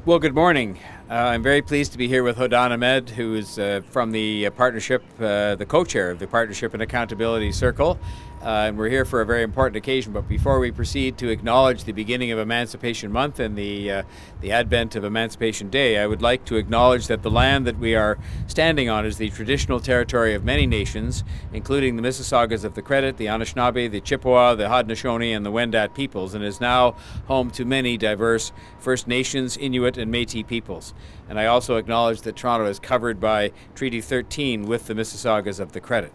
Well, good morning. I'm very pleased to be here with Hodan Ahmed, who is from the partnership, the co-chair of the Partnership and Accountability Circle. And we're here for a very important occasion. But before we proceed to acknowledge the beginning of Emancipation Month and the advent of Emancipation Day, I would like to acknowledge that the land that we are standing on is the traditional territory of many nations, including the Mississaugas of the Credit, the Anishinaabe, the Chippewa, the Haudenosaunee, and the Wendat peoples, and is now home to many diverse First Nations, Inuit, and Métis peoples. And I also acknowledge that Toronto is covered by Treaty 13 with the Mississaugas of the Credit.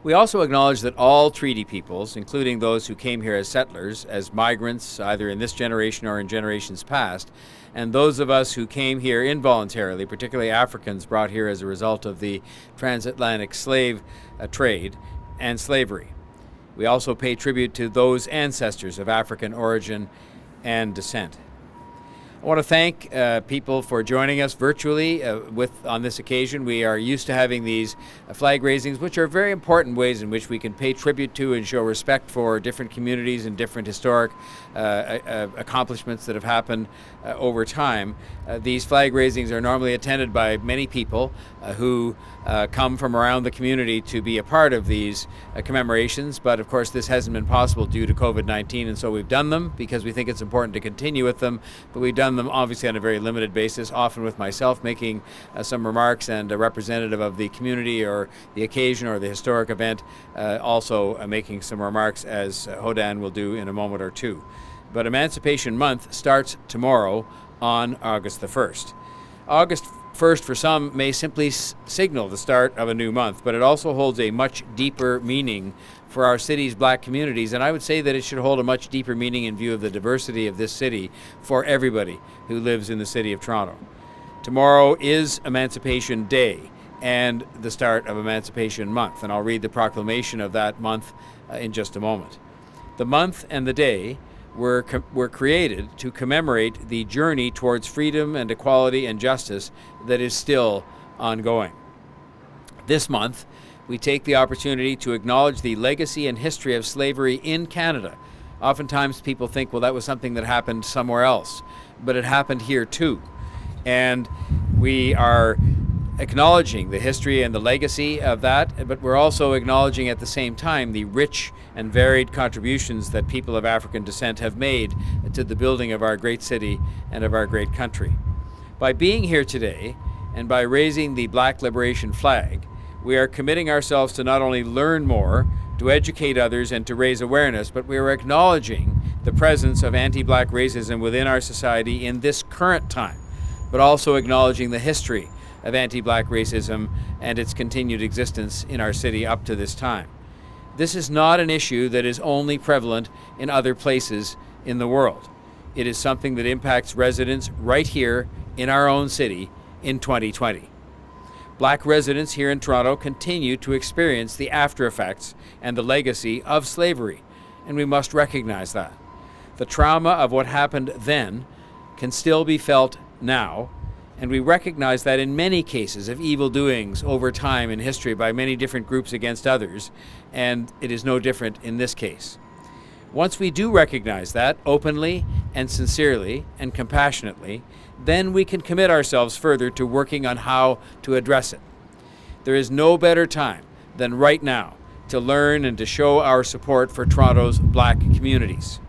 We also acknowledge that all treaty peoples, including those who came here as settlers, as migrants, either in this generation or in generations past, and those of us who came here involuntarily, particularly Africans brought here as a result of the transatlantic slave trade and slavery. We also pay tribute to those ancestors of African origin and descent. I want to thank people for joining us virtually on this occasion. We are used to having these flag raisings, which are very important ways in which we can pay tribute to and show respect for different communities and different historic accomplishments that have happened over time. These flag raisings are normally attended by many people who come from around the community to be a part of these commemorations, but of course this hasn't been possible due to COVID-19, and so we've done them because we think it's important to continue with them, but we've done them obviously on a very limited basis, often with myself making some remarks and a representative of the community or the occasion or the historic event also making some remarks, as Hodan will do in a moment or two. But Emancipation Month starts tomorrow on August the 1st. August 1st for some may simply signal the start of a new month, but it also holds a much deeper meaning for our city's black communities, and I would say that it should hold a much deeper meaning in view of the diversity of this city for everybody who lives in the city of Toronto. Tomorrow is Emancipation Day and the start of Emancipation Month, and I'll read the proclamation of that month in just a moment. The month and the day were created to commemorate the journey towards freedom and equality and justice that is still ongoing. This month, we take the opportunity to acknowledge the legacy and history of slavery in Canada. Oftentimes people think, well, that was something that happened somewhere else, but it happened here too. And we are acknowledging the history and the legacy of that, but we're also acknowledging at the same time the rich and varied contributions that people of African descent have made to the building of our great city and of our great country. By being here today and by raising the Black Liberation flag, we are committing ourselves to not only learn more, to educate others, and to raise awareness, but we are acknowledging the presence of anti-Black racism within our society in this current time, but also acknowledging the history of anti-Black racism and its continued existence in our city up to this time. This is not an issue that is only prevalent in other places in the world. It is something that impacts residents right here in our own city in 2020. Black residents here in Toronto continue to experience the after effects and the legacy of slavery, and we must recognize that. The trauma of what happened then can still be felt now, and we recognize that in many cases of evil doings over time in history by many different groups against others, and it is no different in this case. Once we do recognize that openly and sincerely and compassionately, then we can commit ourselves further to working on how to address it. There is no better time than right now to learn and to show our support for Toronto's Black communities,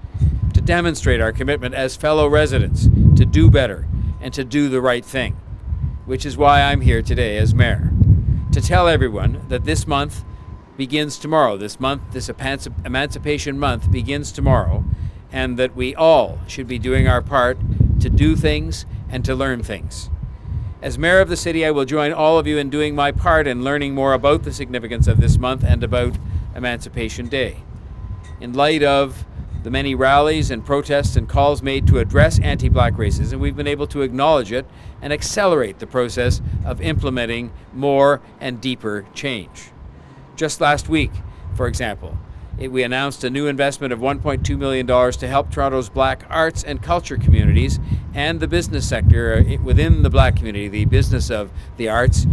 to demonstrate our commitment as fellow residents to do better and to do the right thing, which is why I'm here today as mayor, to tell everyone that this month begins tomorrow. This Emancipation Month begins tomorrow, and that we all should be doing our part to do things and to learn things. As mayor of the city, I will join all of you in doing my part in learning more about the significance of this month and about Emancipation Day. In light of the many rallies and protests and calls made to address anti-Black racism, we've been able to acknowledge it and accelerate the process of implementing more and deeper change. Just last week, for example, we announced a new investment of $1.2 million to help Toronto's Black arts and culture communities and the business sector within the Black community, the business of the arts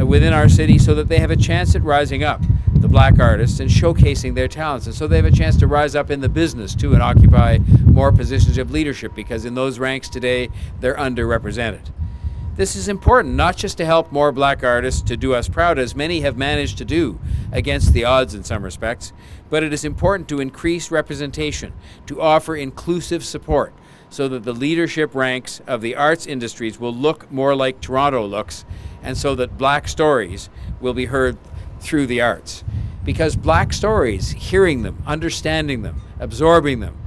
within our city, so that they have a chance at rising up the black artists and showcasing their talents. And so they have a chance to rise up in the business too and occupy more positions of leadership, because in those ranks today, they're underrepresented. This is important, not just to help more black artists to do us proud, as many have managed to do against the odds in some respects, but it is important to increase representation, to offer inclusive support, so that the leadership ranks of the arts industries will look more like Toronto looks, and so that black stories will be heard through the arts. Because black stories, hearing them, understanding them, absorbing them,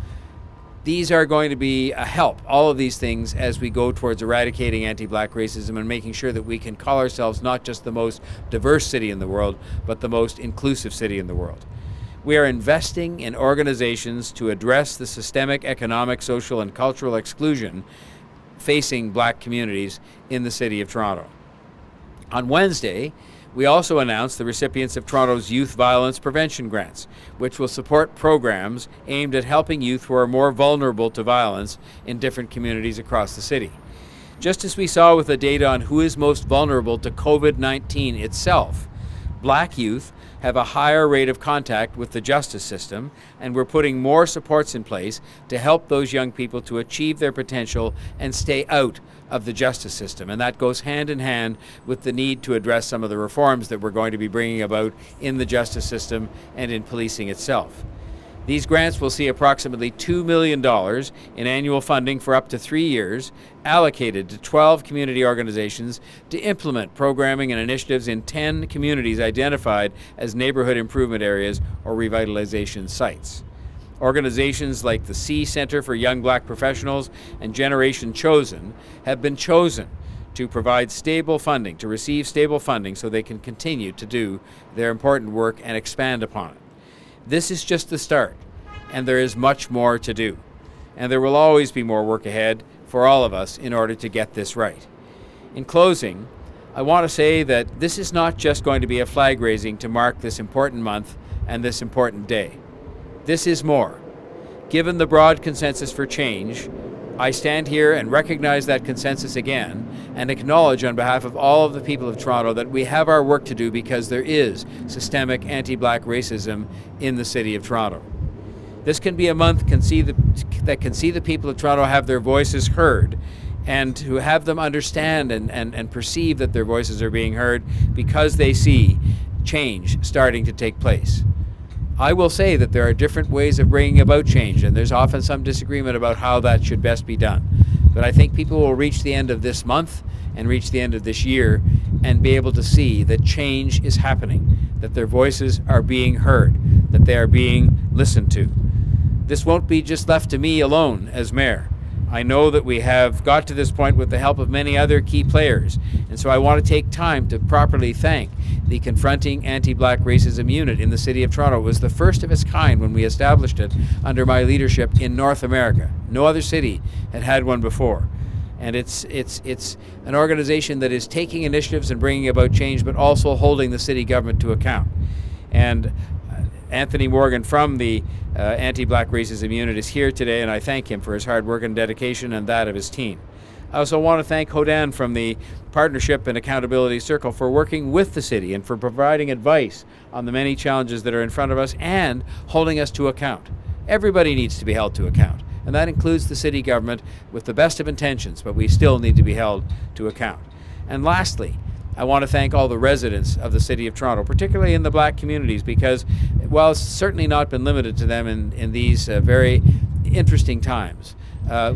these are going to be a help, all of these things, as we go towards eradicating anti-black racism and making sure that we can call ourselves not just the most diverse city in the world, but the most inclusive city in the world. We are investing in organizations to address the systemic economic, social, and cultural exclusion facing black communities in the City of Toronto. On Wednesday, we also announced the recipients of Toronto's Youth Violence Prevention Grants, which will support programs aimed at helping youth who are more vulnerable to violence in different communities across the city. Just as we saw with the data on who is most vulnerable to COVID-19 itself, black youth have a higher rate of contact with the justice system, and we're putting more supports in place to help those young people to achieve their potential and stay out of the justice system. And that goes hand in hand with the need to address some of the reforms that we're going to be bringing about in the justice system and in policing itself. These grants will see approximately $2 million in annual funding for up to 3 years allocated to 12 community organizations to implement programming and initiatives in 10 communities identified as neighborhood improvement areas or revitalization sites. Organizations like the C Center for Young Black Professionals and Generation Chosen have been chosen to provide stable funding, to receive stable funding so they can continue to do their important work and expand upon it. This is just the start, and there is much more to do. And there will always be more work ahead for all of us in order to get this right. In closing, I want to say that this is not just going to be a flag raising to mark this important month and this important day. This is more. Given the broad consensus for change, I stand here and recognize that consensus again and acknowledge on behalf of all of the people of Toronto that we have our work to do, because there is systemic anti-black racism in the City of Toronto. This can be a month that can see the people of Toronto have their voices heard, and to have them understand and perceive that their voices are being heard, because they see change starting to take place. I will say that there are different ways of bringing about change, and there's often some disagreement about how that should best be done. But I think people will reach the end of this month and reach the end of this year and be able to see that change is happening, that their voices are being heard, that they are being listened to. This won't be just left to me alone as mayor. I know that we have got to this point with the help of many other key players, and so I want to take time to properly thank the Confronting Anti-Black Racism Unit in the City of Toronto. It was the first of its kind when we established it under my leadership in North America. No other city had had one before. And it's an organization that is taking initiatives and bringing about change, but also holding the city government to account. And Anthony Morgan from the Anti-Black Racism Unit is here today, and I thank him for his hard work and dedication and that of his team. I also want to thank Hodan from the Partnership and Accountability Circle for working with the city and for providing advice on the many challenges that are in front of us and holding us to account. Everybody needs to be held to account, and that includes the city government with the best of intentions, but we still need to be held to account. And lastly, I want to thank all the residents of the City of Toronto, particularly in the black communities, because while it's certainly not been limited to them in these very interesting times,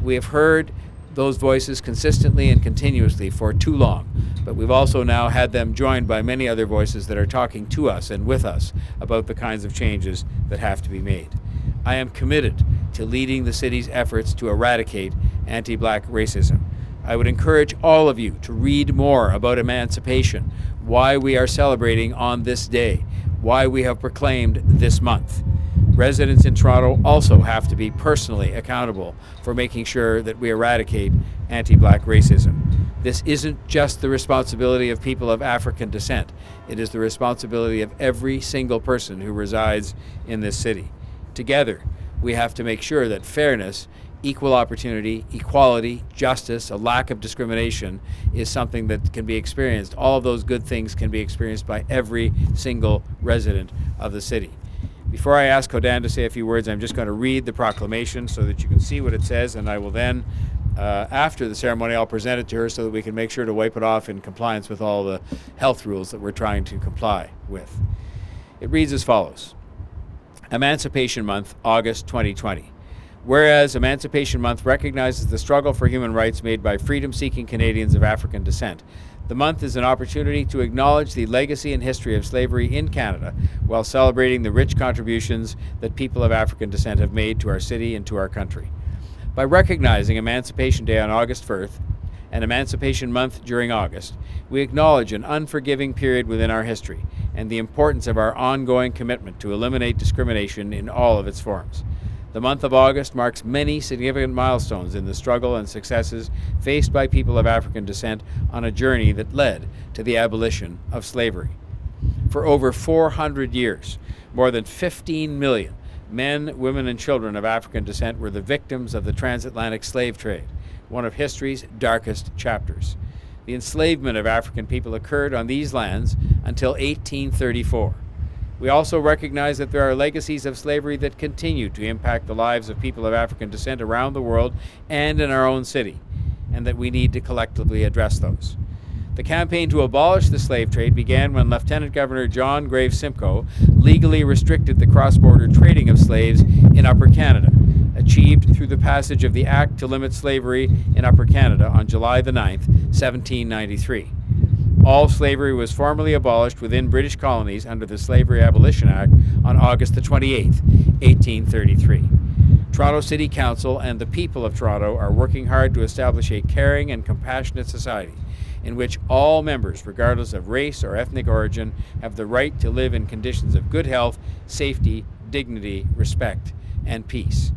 we have heard those voices consistently and continuously for too long. But we've also now had them joined by many other voices that are talking to us and with us about the kinds of changes that have to be made. I am committed to leading the city's efforts to eradicate anti-black racism. I would encourage all of you to read more about emancipation, why we are celebrating on this day, why we have proclaimed this month. Residents in Toronto also have to be personally accountable for making sure that we eradicate anti-black racism. This isn't just the responsibility of people of African descent. It is the responsibility of every single person who resides in this city. Together, we have to make sure that fairness equal opportunity, equality, justice, a lack of discrimination is something that can be experienced. All of those good things can be experienced by every single resident of the city. Before I ask Hodan to say a few words, I'm just going to read the proclamation so that you can see what it says, and I will then, after the ceremony, I'll present it to her so that we can make sure to wipe it off in compliance with all the health rules that we're trying to comply with. It reads as follows. Emancipation Month, August 2020. Whereas Emancipation Month recognizes the struggle for human rights made by freedom-seeking Canadians of African descent, the month is an opportunity to acknowledge the legacy and history of slavery in Canada while celebrating the rich contributions that people of African descent have made to our city and to our country. By recognizing Emancipation Day on August 1st and Emancipation Month during August, we acknowledge an unforgiving period within our history and the importance of our ongoing commitment to eliminate discrimination in all of its forms. The month of August marks many significant milestones in the struggle and successes faced by people of African descent on a journey that led to the abolition of slavery. For over 400 years, more than 15 million men, women, and children of African descent were the victims of the transatlantic slave trade, one of history's darkest chapters. The enslavement of African people occurred on these lands until 1834. We also recognize that there are legacies of slavery that continue to impact the lives of people of African descent around the world and in our own city, and that we need to collectively address those. The campaign to abolish the slave trade began when Lieutenant Governor John Graves Simcoe legally restricted the cross-border trading of slaves in Upper Canada, achieved through the passage of the Act to Limit Slavery in Upper Canada on July the 9th, 1793. All slavery was formally abolished within British colonies under the Slavery Abolition Act on August the 28th, 1833. Toronto City Council and the people of Toronto are working hard to establish a caring and compassionate society in which all members, regardless of race or ethnic origin, have the right to live in conditions of good health, safety, dignity, respect, and peace.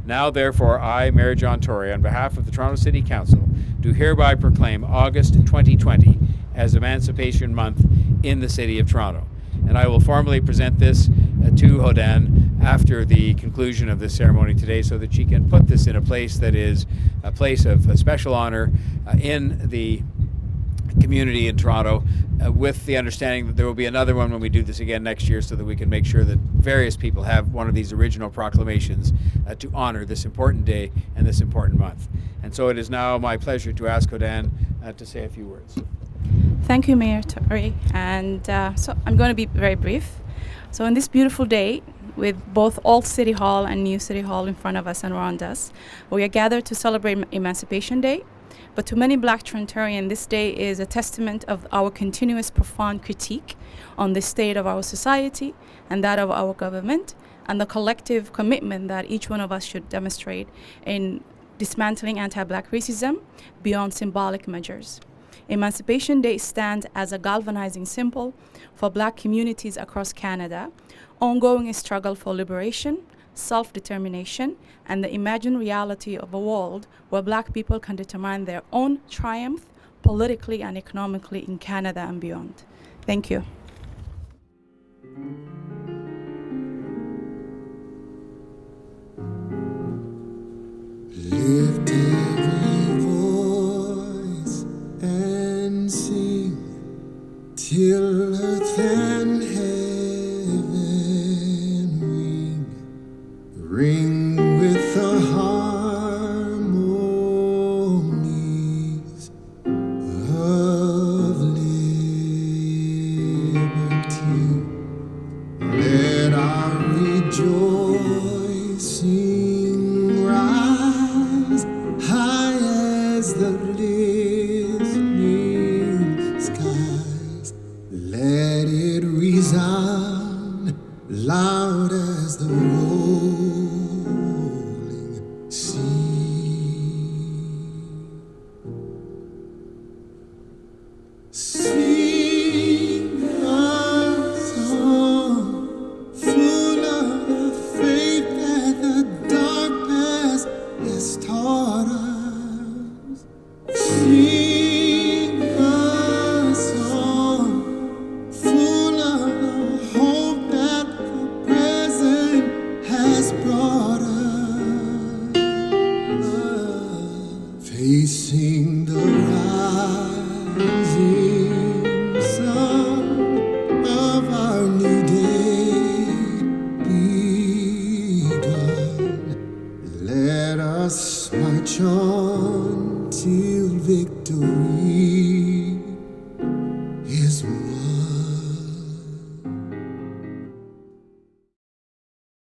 Now, therefore, I, Mayor John Tory, on behalf of the Toronto City Council, do hereby proclaim August 2020 as Emancipation Month in the City of Toronto. And I will formally present this to Hodan after the conclusion of this ceremony today so that she can put this in a place that is a place of special honor in the community in Toronto, with the understanding that there will be another one when we do this again next year so that we can make sure that various people have one of these original proclamations to honor this important day and this important month. And so it is now my pleasure to ask Hodan to say a few words. Thank you, Mayor Tory. And so I'm going to be very brief. So on this beautiful day, with both Old City Hall and New City Hall in front of us and around us, we are gathered to celebrate Emancipation Day. But to many Black Torontarians, this day is a testament of our continuous profound critique on the state of our society and that of our government, and the collective commitment that each one of us should demonstrate in dismantling anti-Black racism beyond symbolic measures. Emancipation Day stands as a galvanizing symbol for Black communities across Canada, ongoing struggle for liberation, self-determination, and the imagined reality of a world where Black people can determine their own triumph politically and economically in Canada and beyond. Thank you. Lift every voice and sing till earth and heaven ring with the harmonies of liberty. Let our rejoicing rise high as the listening skies. Let it resound loud as the rolling sea. Sing a song full of the faith that the dark past has taught us. Sing a song full of the hope that the present has brought us. facing the rising sun of our new day begun. Let us march on till victory is won.